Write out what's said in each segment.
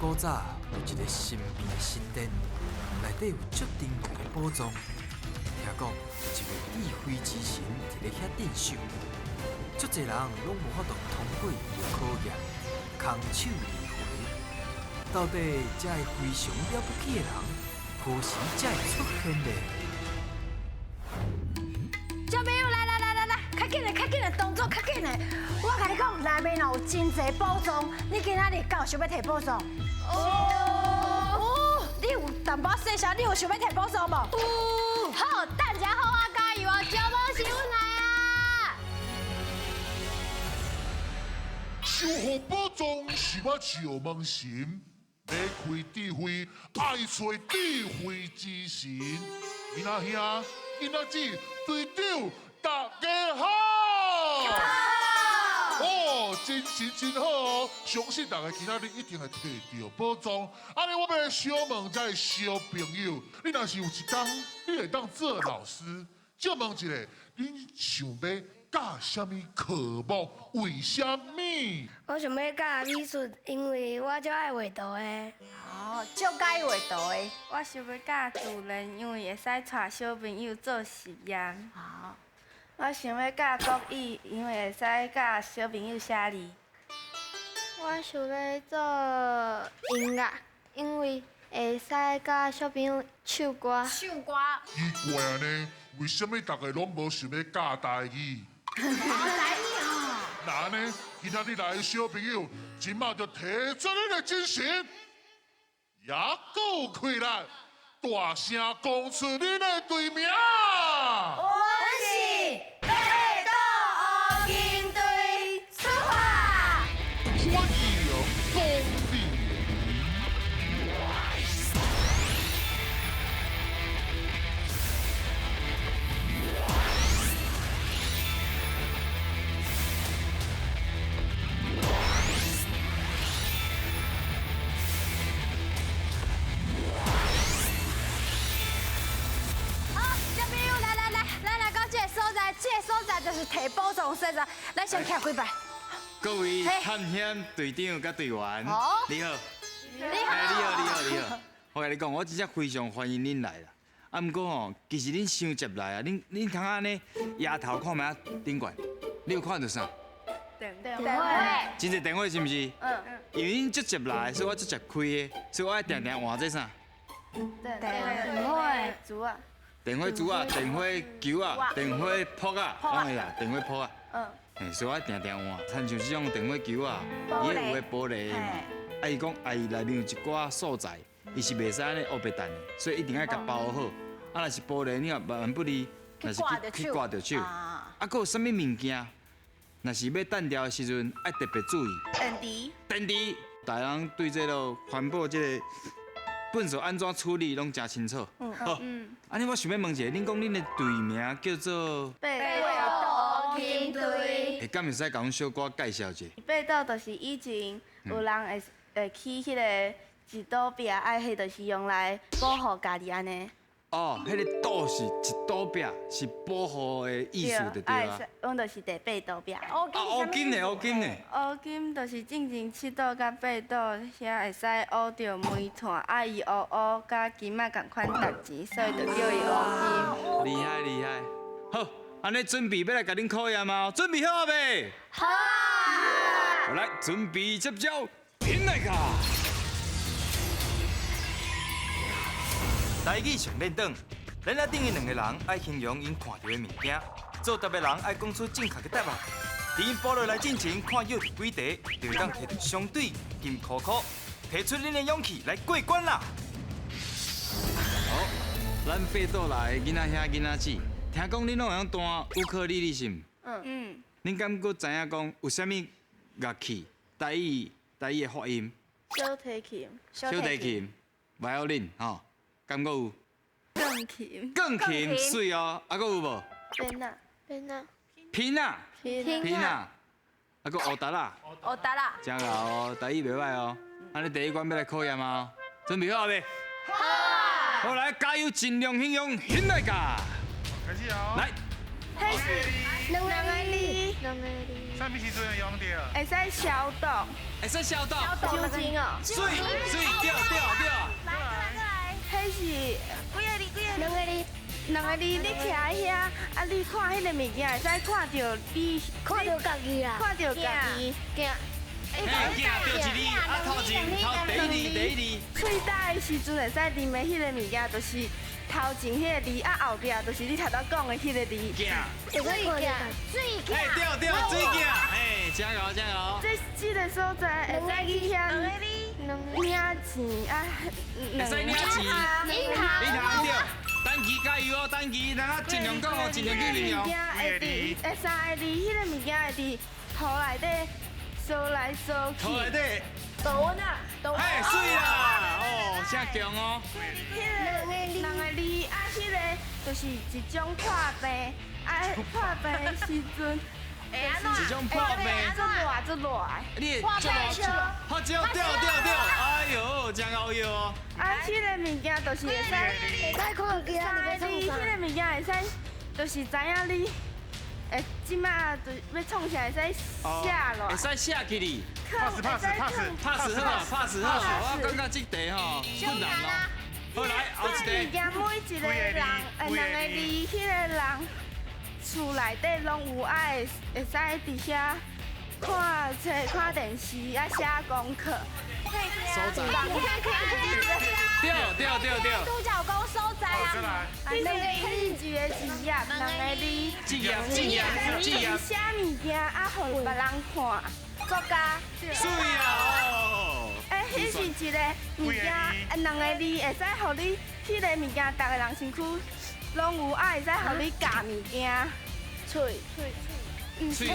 古早有一个神秘的神殿，内底有足珍贵的宝藏。听讲有一位智慧之神伫咧遐镇守，足侪人拢无法度通过伊的考验，空手而回。到底这个非常了不起的人，何时才会出现呢？小朋友，来，较紧的，动作较紧的。我甲你讲，内面有真侪宝藏，你今仔日敢有想要摕宝藏？你有淡薄细小，你有想要摕宝藏无？好，大家好啊，加油啊，招宝是阮来啊！守护宝藏是我石门神，要开智慧，爱找智慧之神。囡仔兄，囡仔姊，队长，大家好！哦，真神真好哦！相信大家今仔日一定会摕到宝藏。安尼，我要小问这小朋友，你若是有一天，你会当做老师，就问一下，你想要教什么科目？为什么？我想要教美术，因为我就爱画图的。哦，足该画图的。我想要教自然，因为会使带小朋友做实验。好，我想要教国语，因为会使教小朋友写字。我想要做音乐，因为会使教小朋友唱歌。唱歌。奇怪呢，为什么大家拢无想要教台语？台语哦。那呢，今仔日来的小朋友，今麦就提出你的精神，也够开力，大声讲出你的队名。我是北斗乌金队出发。欢迎光临。好，小朋友，来，咱来到这个所在，这个所在就是摕宝藏所在，咱先徛几摆。各位探险队长甲队员，好你好。你好。你好。我甲你讲，我真正非常欢迎恁来啦。啊，毋过吼，其实恁伤接来啊，恁通安尼抬头看卖顶悬，你有看到啥？对。真侪电话是毋是？因为恁足接来，所以我足接开的，所以我爱定定换这啥？电话珠啊。电话珠啊，电话球啊，电话扑啊，拢会啦，电话扑啊。嘿，所以我定定换，参像这种电话球啊，伊会有个玻璃的嘛。啊，伊讲啊，伊内面有一寡素材，伊是袂使安尼黑白蛋的，所以一定要甲包好。啊，若是玻璃，你若万不离，若是去刮着手。啊，佮有啥物物件，若是要断掉的时阵，爱特别注意。电池，大人对这个环保这个粪扫安怎处理，拢真清楚。好，安尼我想要问一下，恁讲恁的队名叫做？北斗乌金队。会敢会使甲阮小可介绍一下？北斗就是以前有人会去迄个一堵壁，爱迄就是用来保护家己安尼。哦，迄个岛是一堵壁，是保护的意思就对啊。阮就是第八堵壁。乌金的。乌金就是正前7堵甲8堵，遐会使乌着煤炭，啊伊乌甲金仔共款值钱，所以就叫伊乌金。厉害。好，安尼准备要来甲恁考验吗？准备好未？好啊。来，准备接招，拼来卡！台语上练档，咱遐等于2个人爱形容因看到的物件，做答的人爱讲出正确的答案。伫因报落来进前，看有几题，就会当摕到相对金箍箍，提出恁的勇气来过关啦！好，咱8岛来囡仔兄囡仔姊，听讲恁拢会晓弹乌克丽丽是毋？恁敢阁知影讲有啥物乐器？台语的发音？小提琴。小提琴、violin 吼，敢阁有？钢琴。钢琴水哦，啊阁有无？边啊。皮啊，啊阁乌达啦。乌达啦。真好哦，台语袂歹哦。安尼第一关要来考验吗？准备好未？好啊。好来，加油，尽量形容，现来噶。开始哦。来。开始。两个字，两个字，什么时阵会用到？会使消毒，会使消毒，酒精哦，水对，迄是两个字，两个字，你徛喺遐，啊，你看迄个物件会使看到你，看到家己啦，看到家己。惊，嘿，惊着一字，啊头前第一字，喙大的时阵会使念的迄个物件，就是头前迄个字，啊后壁就是你头头讲的迄个字。惊，水惊，水惊，嘿对，水惊，嘿，加油，这个所在会使去遐领钱啊，会使领钱，银行对，单期加油哦，单期，咱尽量讲哦，尽量去利用。会伫三个字，迄个物件会伫土内底烧来烧去。头内底，倒温啊，嘿，水啦，哦，真强哦。迄个两个字啊，迄个就是一种破病，啊破病的时阵，一种破病，做热。你做好招，对，哎呦，真好用哦。啊，迄个物件就是会使，会使看见啊，你要创啥？迄个物件会使，就是知影你，即马就要创啥会使写落会。使写起你。pass，好，我感觉这题吼困难咯。好来，后一物题。件每一个人，两个字，迄个人厝内底拢有爱会使伫遐看册、看电视啊，写功课。所在。对。独角公所在啊，迄是一个职业，两个字。职业。写物件啊，互别人看。作家。水啊！迄是一个物件，两个字会使互你，迄个物件，逐个人身躯拢有爱，会使互你夹物件。喙，毋是。喙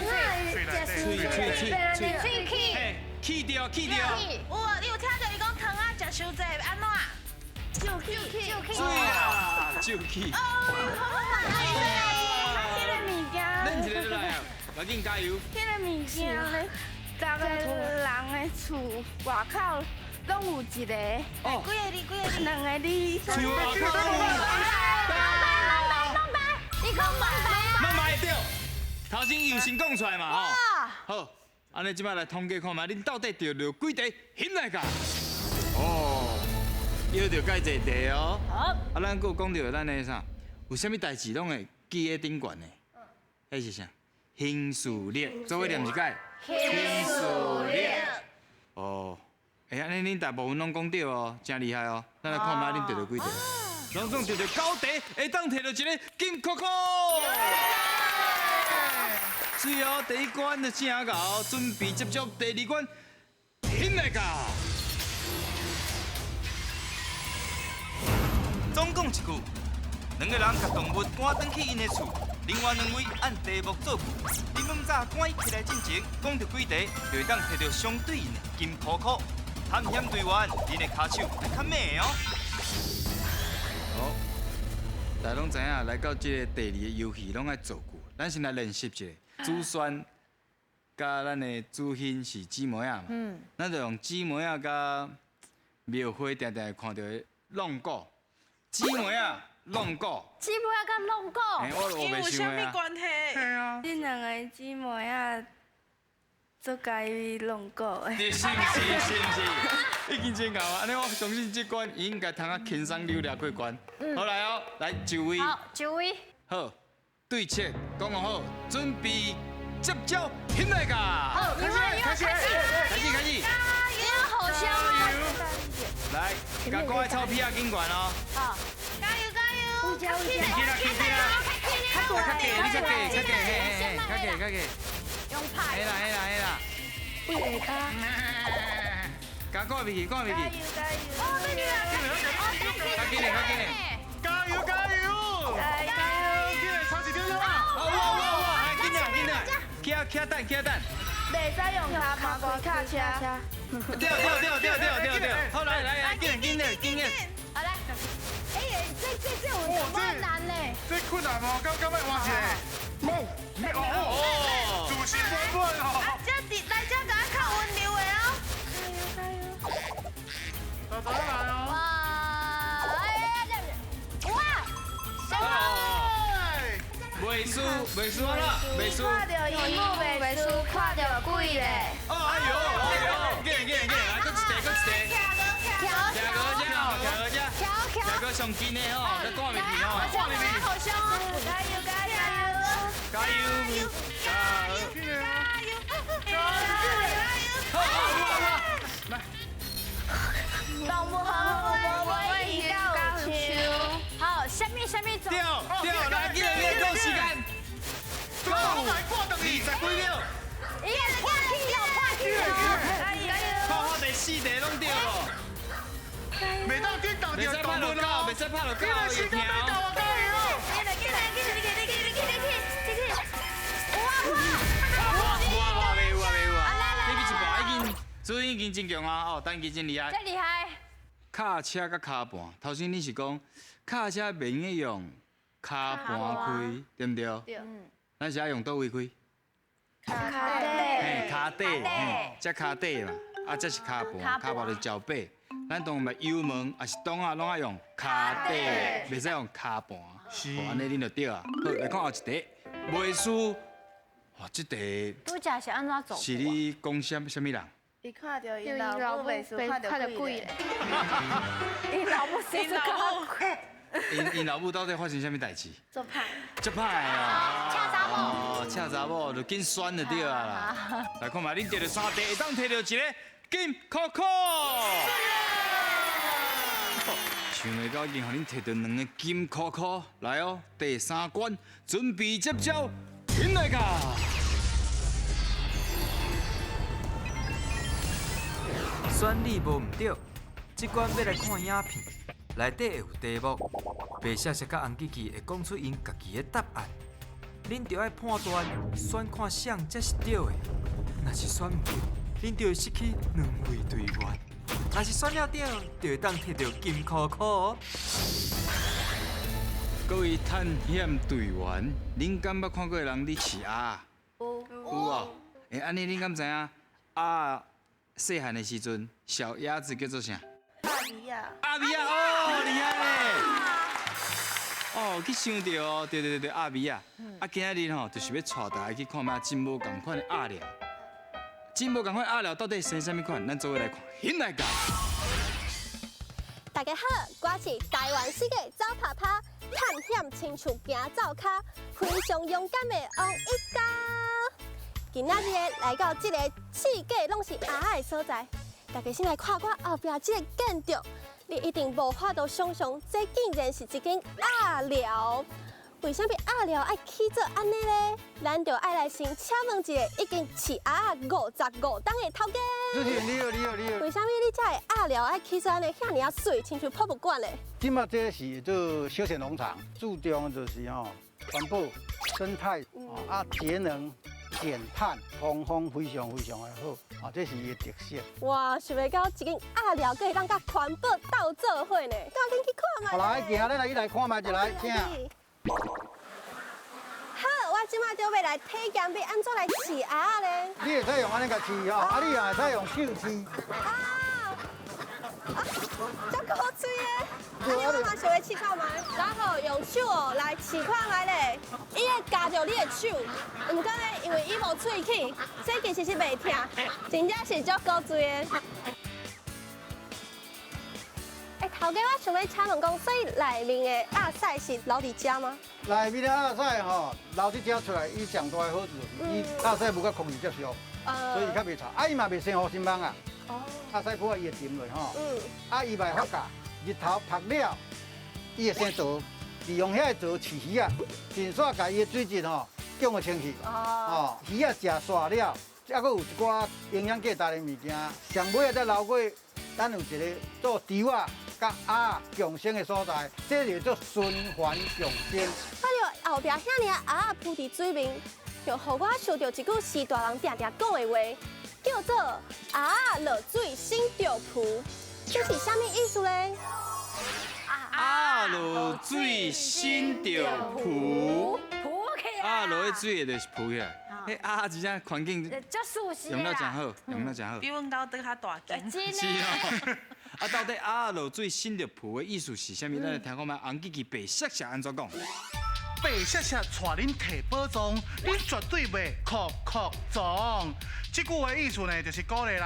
气，嘿，去掉。有，你有听到伊讲糖啊食伤济安怎？就气，水啊，就去。迄个物件，恁一个来啊，赶紧加油。迄个物件咧，逐个人的厝外口拢有一个，哦，几个字？两个字。厝外口。你讲慢慢对，头先又先讲出来嘛吼。好，安尼即摆来统计看卖，恁到底对了几题？现来个。哦，要着解这题哦。好，啊，咱佫有讲到咱的啥？有啥物代志拢会记喺顶悬的？迄是啥？行事历，做伙念一解。行事历。哦，安尼恁大部分拢讲对哦，真厉害哦。咱来看卖恁对了几题。拢总对着9题，会当摕到一个金箍箍。最后第一关就正到，准备接触第二关，现来个。总讲一句，两个人甲动物赶转去因的厝，另外两位按题目做句。你们早赶起来进前，讲到几题，就会当摕到相对应的金箍箍。探险队员，恁的骹手要较猛哦。好，大家拢知影，来到这个第二个游戏，拢爱做句。咱先来练习一下，主选甲咱的主欣是姊妹仔嘛，咱就用姊妹仔甲庙会定定会看到的弄鼓，姊妹仔弄鼓，姊妹要跟弄过，我袂想的啊。关系？恁两个姊妹啊，做家己弄过的。你是不是？已经真够啊！安尼我相信这关应该通啊轻松溜了过关。好来哦，来就位。好，9位，好，对切，讲好，准备接招，现来个。好，开始，你要好香吗？来，甲各位臭屁仔紧悬哦。好，加油！起啦！较低，你较低，用牌，嘿啦。不会卡，加赶回去。加油！哦，对了，较紧嘞！加油！今日超级漂亮啊！哇！紧点，起等。袂使用脚爬过卡车。对。好来，紧点。好来，哎，这有点难嘞，这困难哦，刚卖换一个。哦，主席不问哦。这来这甲较温柔的哦。加油！大家来哦。哇，哎，哇，袂袂输啊啦，袂输。看到荧幕袂输，看到鬼咧。哦，哎呦，见，来，搁一题。调大哥上紧的吼，在挂面皮吼，好凶哦！加油！来，动物会移到球。好，什么走？掉，来，记得够时间。够，20几秒。破纪录！看第4题拢掉咯。每当颠倒袂使拍落高，袂使拍落高，要听哦。哇，袂有啊！你比一半主已经真强啊！哦，单机真厉害。真厉害！卡车甲卡盘，头先你是讲卡车袂用用卡盘开，对唔对？对。咱是要用倒位开？卡底。嘿，卡底，嘿，这卡底嘛，啊，这是卡盘，卡盘就脚背。咱当嘛油门也是档啊，拢爱用卡底，袂使用卡盘。是，安尼恁就对啊。好，来看后一题，袂输。哦，这题拄则是安怎做？是你讲什么人？伊看到伊老母袂输，看到鬼咧。你老母谁是搞鬼？因老母到底发生什么代志？做派。这歹哦。恰查某。哦，恰查某就紧选就对啊啦。来看嘛，恁摕到3题，会当摕到一个金扣扣。想袂到已经互恁摕到2个金扣扣，来哦，第3关准备接招，进来吧。选你无唔对，这关要来看影片，内底会有题目，白雪雪甲红琪琪会讲出因家己的答案，恁就要判断选看谁才是对的。若是选唔对，恁就会失去2位队员；若是选了对，就会当摕到金箍箍哦。各位探险队员，恁敢捌看过人伫饲鸭？有啊。安尼恁敢知影鸭细汉的时阵，小鸭子叫做啥？阿米亚。阿米亚哦，厉害嘞！哦，去想到哦，对，阿米亚。啊，今仔日吼，就是要带大家去看卖真无共款的鸭料。真无共款鸭料到底生什么款？咱做伙来看，先来教。大家好，我是台湾世界走爬爬探险亲像行走卡，非常勇敢的王一高。今仔日来到这个四界拢是鸭的所在，大家先来看我后壁这个建筑，你一定无法度想象，这竟然是一间鸭寮。为什么鸭寮爱起做安尼呢？咱就爱来先请问一个已经饲鸭55档的头家。主持人你好。为什么你这个鸭寮爱起做安尼遐尔啊水，亲像博物馆嘞？今麦这是做休闲农场，注重就是环保、生态节能、减碳，通风非常的好，这是伊的特色。哇，想袂到一间鸭寮可以当甲环保斗做伙呢，赶紧去看卖。来，行，咱来一来看卖一来，请。好，我即摆就要来体验要安怎来饲鸭咧。你会使用安尼甲饲吼，你也会使用手饲。足好吹的，你我嘛想要试看卖，然后用手来试看卖咧，伊会夹着你的手，毋过咧，因为伊无喙齿，所以其实是袂痛，真正是足够吹的。头家，我想要请问讲，所以内面的鸭屎是留伫遮吗？内面的鸭屎吼，留伫遮出来，伊上大的好处就是伊鸭屎无甲空气接触，所以伊较袂臭。伊嘛袂生活新芳啊。鸭屎铺伊会沉落吼，伊袂发芽，日头晒了，伊会生藻，利用遐个藻饲鱼啊，尽煞甲伊的水质降个清气。鱼啊食煞了，还佫有一寡营养价值的物件，上尾再留过，咱有一个做猪啊。甲鸭共生的所在，这就做循环共生。我后壁遐尔鸭浮伫水面，就互我想到一句时大人定定讲的话，叫做“鸭落水先着浮”，这是啥物意思咧？鸭落水先着浮，鸭落去水就是浮起来。迄鸭真正环境用了真好，比阮兜倒较大间。是哦。啊，到底鸭落水先着浮的意思是啥物？咱来听看卖红琪琪白雪雪安怎讲？白谢谢带恁摕宝藏，恁绝对袂哭哭撞。这句话意思呢，就是鼓励人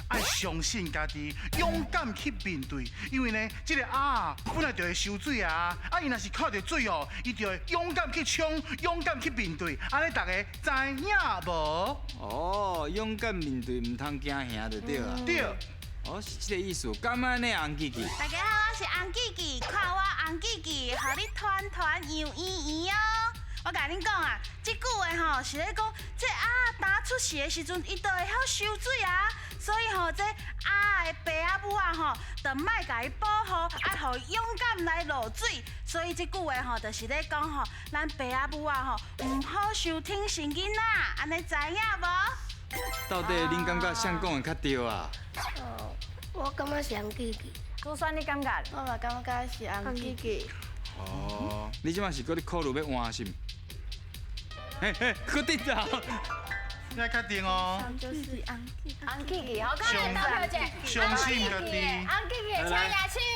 爱相信家己，勇敢去面对。因为呢，这个鸭本来就会受水啊，伊若是看到水哦，伊就会勇敢去冲，勇敢去面对。安尼大家知影无？哦，勇敢面对，唔通惊吓就对啊。对。哦，是这个意思。干嘛呢，红记记？大家好，我是红记记，看我红记记，互你团团圆圆圆哦。我甲恁讲啊，这句话吼是咧讲，这鸭打出世的时阵，伊就会晓收水啊。所以吼，这鸭的爸仔母啊吼，就莫甲伊保护，爱互伊勇敢来落水。所以这句话吼，就是咧讲吼，咱爸仔母啊吼，唔好伤天神囡仔，安尼知影无？到底恁感觉谁讲的较对啊？我感觉是红记记。珠酸，你感觉？我嘛感觉是红记记。哦，你即马是搁咧考虑要换是毋？嘿嘿，搁顶头。要确定哦。就是红记记，好，看来投票者，相信家己。红记记，请举手。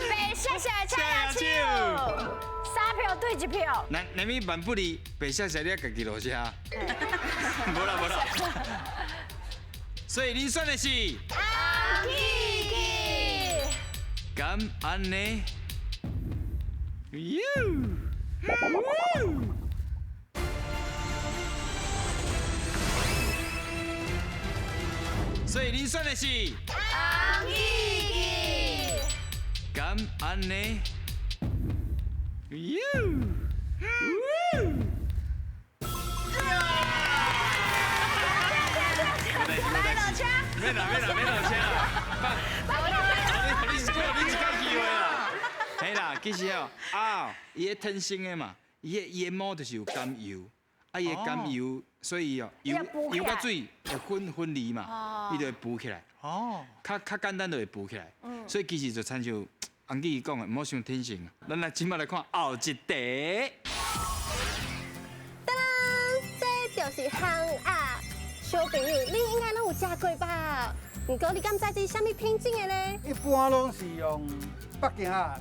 白谢谢，请举手。3票对1票。那咪万不离，白谢谢你家己落车。无啦无啦。所以你选的是红记记。敢安尼？所以你选的是红记记。敢安尼？来落车。免落车啦！你一讲机会啦。嘿啦，其实哦，伊个天生的嘛，伊个毛就是有甘油，伊个甘油，所以哦，油甲水会分离嘛，伊就会浮起来。哦，较简单就会浮起来。所以其实就参像红记讲的，唔好伤天性。咱来今麦来看后一题。当然，这就是烘鸭。小朋友，你应该拢有食过吧？不过你敢知这是啥物品种的呢？一般拢是用北京鸭，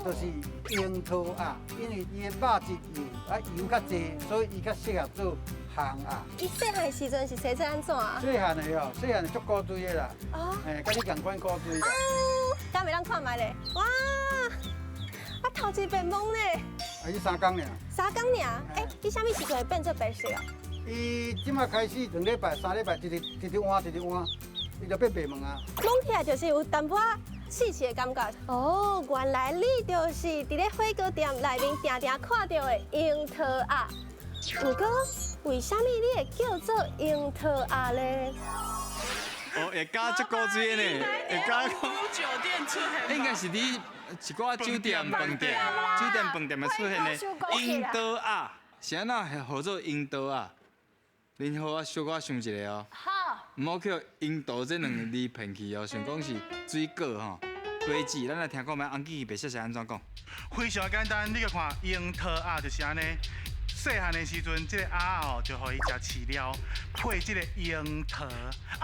就是樱桃鸭，因为伊的肉质油较济，所以伊较适合做烘鸭。伊细汉时阵是生做安怎啊？细汉的哦，细汉足古锥的啦。哦。甲你共款古锥。哦。敢袂当看卖咧？哇！我头一遍懵咧。伊3工尔。3工尔？伊啥物时阵会变做白色啊？伊即马开始2礼拜、3礼拜，一直换，伊就变白问啊。摸起来就是有淡薄刺刺的感觉。哦，原来你就是伫咧火锅店内面常常看到的樱桃鸭。不过，为什么你会叫做樱桃鸭咧？哦，会加足古锥的呢，会加。酒店出现。应该是你一寡酒店饭店会出现的樱桃鸭，是安那号做樱桃鸭？恁好，我小可想一个哦。好。唔好叫樱桃这2个字骗去哦，想讲是水果吼，果子。咱来听看卖红记白谢谢安怎讲？非常简单，你去看樱桃鸭就是安尼。细汉的时阵，这个鸭哦，就互伊食饲料，配这个樱桃。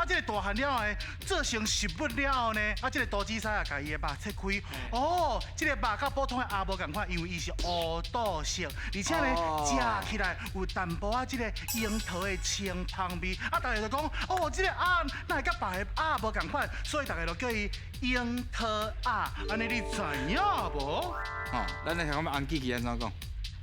这个大汉了后，做成食物了后呢，这个刀子师啊，甲伊的肉切开。哦，这个肉甲普通的鸭无共款，因为伊是乌豆色，而且呢，食起来有淡薄这个樱桃的清芳味。大家就讲，哦，这个鸭哪会甲别个鸭无共款，所以大家就叫伊樱桃鸭。安尼你知影无？哦，咱来听看卖红记安怎讲？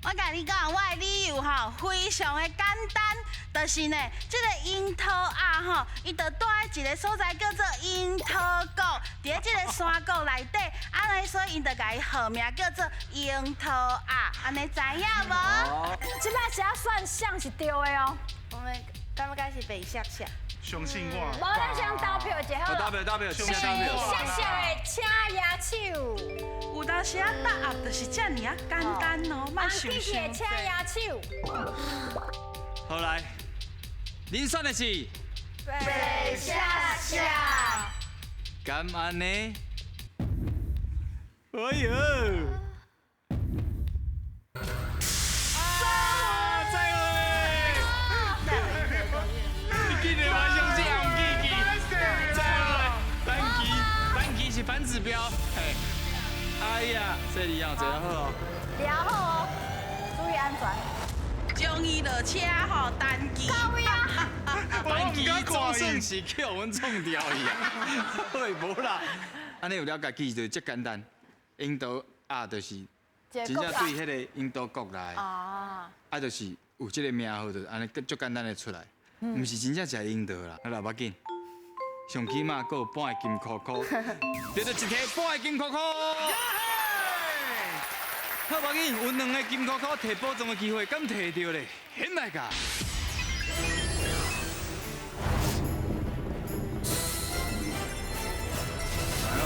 我甲你讲，我的理由吼非常的简单，就是呢，这个樱桃鸭吼，伊就住在一个所在叫做樱桃谷，伫咧这个山谷内底，安尼所以因就甲伊号名叫做樱桃鸭，安尼知影无？这摆是要算像是对的哦。我们感觉是白色色。相信我。无咱先投票一下。投票，相信我。谢谢的，请举手。有当时啊，答案就是这尔啊简单哦，莫想伤。请举手。好来，恁选的是白谢谢。敢安尼？哎呦！再会！你竟然还相信红记记？再会！单期是反指标，嘿。哎呀，这里要坐好哦。聊好哦，注意安全。将伊落车吼单机。到位啊！单机总算是叫阮创掉伊啊！喂，无啦，安尼有了解记就足简单。印度啊，就是真正对迄个印度国来，啊，就是有这个名号，就安尼足简单的出来，毋是真正食印度啦。好啦，别紧，上起码还有半个金箍箍，得到一题半个金箍箍。好，别紧，有2个金箍箍摕宝藏的机会，敢摕到咧？现来噶！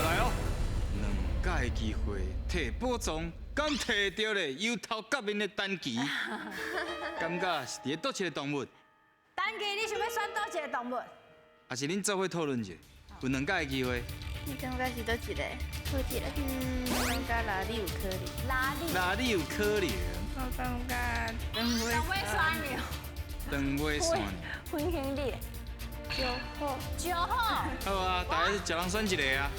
来哦，2届机会摕宝藏，敢摕到咧？由头到面的单机，感觉是伫倒一个动物？单机你想要选倒一个动物？还是恁做伙讨论者？有2届的机会。你感觉是倒一个？好一个。感觉哪里有可能？哪里有可能？我感觉等尾选了。等尾选。分兄弟。9号。好啊，大家一人选一个啊。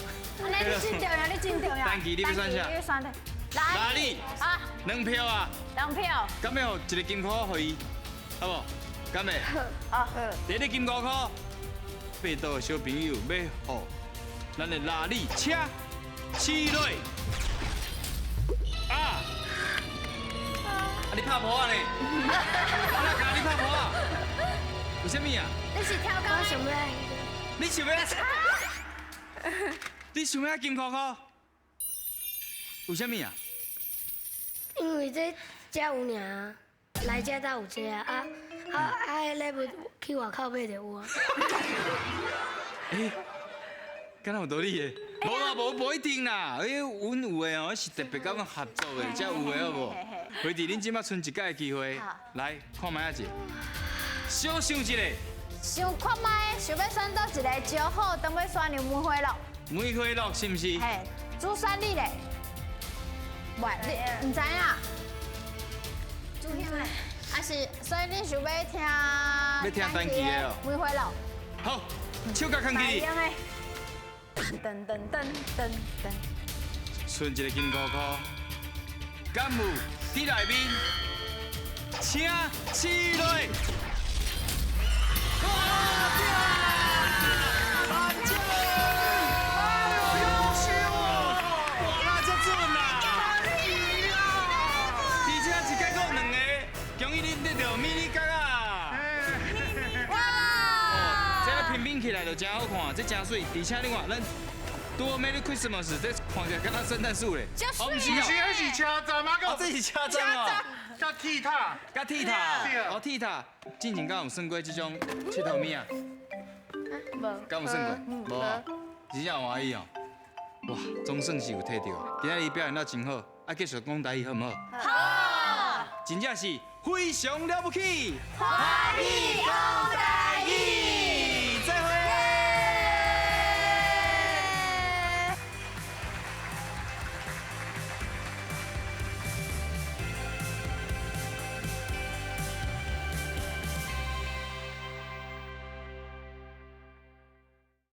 安尼你真重要，你真重要。单机你要选啥？你选的。哪里？啊，2票啊。 2票。敢要一个金箍互伊，好无？敢会？好。第一个金箍箍，八岛的小朋友要互咱的拉力车起落。啊！你拍婆啊呢？我来教你拍婆啊！为什么啊？你是跳高？我想要。你想要？你想要金箍箍？为什么啊？因为这有尔，来这才有这啊，迄个要去外口买就有啊。敢若有道理的。无啊，无一定啦。阮有的哦是特别甲阮合作的，才有的好无？所以恁即马剩一届的机会，来看卖仔者，小想一个。想看卖，想要选倒一个招好，等要选牛梅花鹿。梅花鹿是毋是？嘿，主选你咧。喂，你唔知影？主选咧，还是所以你想要听？要听单机的哦。梅花鹿。好，手甲扛起。噔噔噔噔噔。剩一个金箍箍，敢有伫内面？请起来！起来就真好看，这真水，而且你看，咱多 Merry Christmas， 这看起来敢若圣诞树咧。哦，不是，那是车站啊，哦，这是车站哦。甲铁塔，甲铁塔，哦，铁塔，之前敢有算过这种佚佗物啊？无。敢有算过？无。真正有欢喜哦。哇，总算是有摕到。今日表演得真好，啊，继续讲台语好唔好？好。真正是非常了不起。欢喜讲台语。